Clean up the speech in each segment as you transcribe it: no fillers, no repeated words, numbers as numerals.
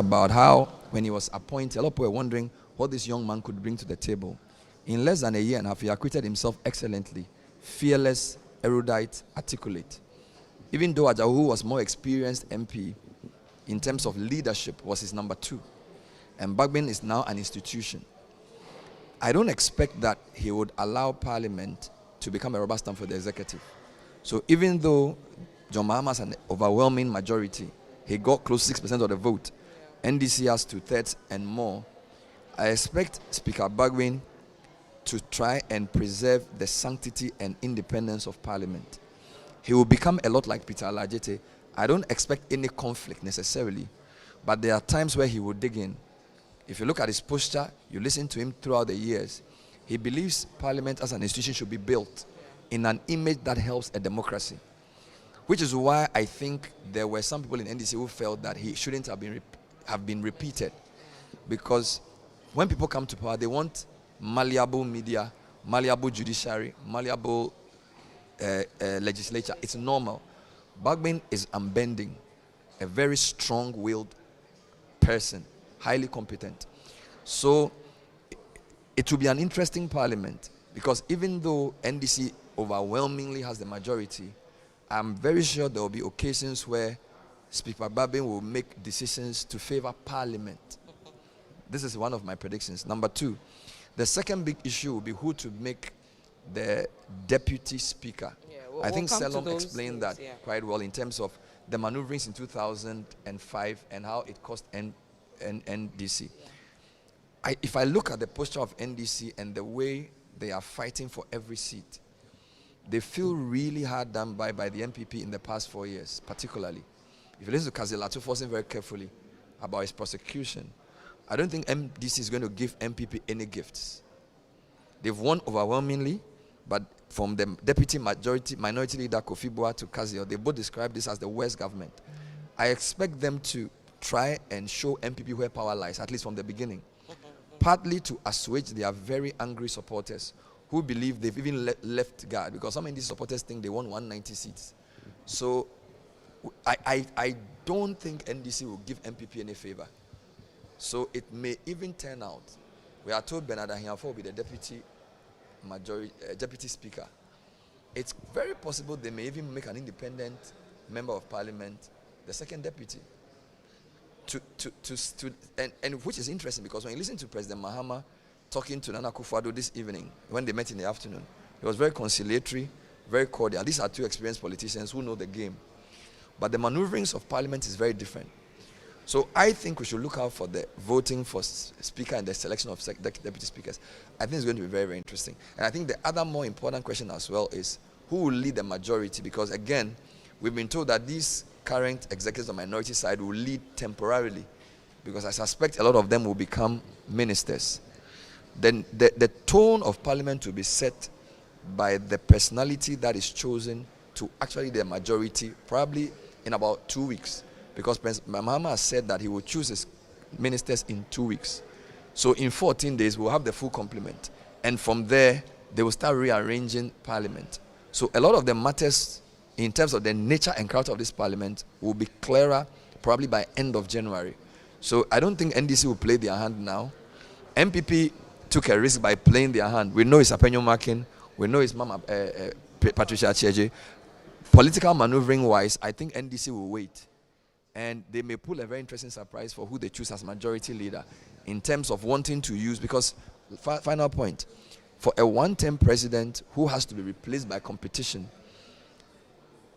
about how when he was appointed, a lot of people were wondering what this young man could bring to the table. In less than a year and a half, he acquitted himself excellently, fearless, erudite, articulate. Even though Ajahu, who was more experienced MP in terms of leadership, was his number 2. And Bagbin is now an institution. I don't expect that he would allow Parliament to become a rubber stamp for the executive. So even though John Mahama has an overwhelming majority, he got close to 6% of the vote, NDC has 2/3 and more, I expect Speaker Bagbin to try and preserve the sanctity and independence of Parliament. He will become a lot like Peter Alajete. I don't expect any conflict necessarily, but there are times where he will dig in. If you look at his posture, you listen to him throughout the years, he believes Parliament as an institution should be built in an image that helps a democracy, which is why I think there were some people in NDC who felt that he shouldn't have been repeated, because when people come to power, they want malleable media, malleable judiciary, malleable legislature. It's normal. Bagbin is unbending, a very strong-willed person, highly competent. So it will be an interesting Parliament, because even though NDC overwhelmingly has the majority, I'm very sure there will be occasions where Speaker Bagbin will make decisions to favor Parliament. This is one of my predictions. Number 2, the second big issue will be who to make the deputy speaker. Yeah, I think Selom explained that quite well in terms of the maneuverings in 2005 and how it cost NDC. Yeah. If I look at the posture of NDC and the way they are fighting for every seat, they feel really hard done by the MPP in the past 4 years, particularly. If you listen to Kazilato forcing very carefully about his prosecution, I don't think MDC is going to give MPP any gifts. They've won overwhelmingly, but from the deputy minority leader Kofi Boa to Kazio, they both describe this as the worst government. I expect them to try and show MPP where power lies, at least from the beginning, partly to assuage their very angry supporters who believe they've even left guard, because some of these supporters think they won 190 seats. So I don't think NDC will give MPP any favor. So it may even turn out, we are told Bernard Ahiafo will be the deputy speaker. It's very possible they may even make an independent member of Parliament the second deputy. And which is interesting, because when you listen to President Mahama talking to Nana Akufo-Addo this evening, when they met in the afternoon, it was very conciliatory, very cordial. These are two experienced politicians who know the game. But the maneuverings of Parliament is very different. So I think we should look out for the voting for speaker and the selection of deputy speakers. I think it's going to be very, very interesting. And I think the other more important question as well is who will lead the majority, because again, we've been told that these current executives on minority side will lead temporarily, because I suspect a lot of them will become ministers. Then the tone of Parliament will be set by the personality that is chosen to actually the majority, probably in about 2 weeks. Because President Mahama has said that he will choose his ministers in 2 weeks. So in 14 days, we'll have the full complement. And from there, they will start rearranging Parliament. So a lot of the matters in terms of the nature and character of this Parliament will be clearer probably by end of January. So I don't think NDC will play their hand now. MPP took a risk by playing their hand. We know it's Apenyo Makin. We know it's Mama Patricia Cheje. Political maneuvering-wise, I think NDC will wait. And they may pull a very interesting surprise for who they choose as majority leader in terms of wanting to use, because, final point, for a one-term president who has to be replaced by competition,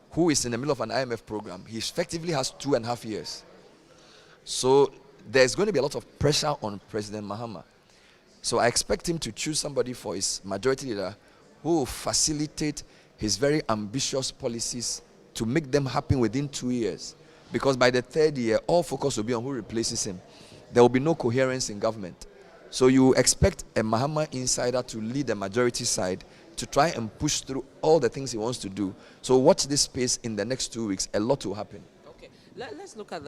who is in the middle of an IMF program, he effectively has 2.5 years. So there's going to be a lot of pressure on President Mahama. So I expect him to choose somebody for his majority leader who will facilitate his very ambitious policies to make them happen within 2 years. Because by the 3rd year, all focus will be on who replaces him. There will be no coherence in government. So you expect a Mahama insider to lead the majority side to try and push through all the things he wants to do. So watch this space in the next 2 weeks. A lot will happen. Okay, let's look at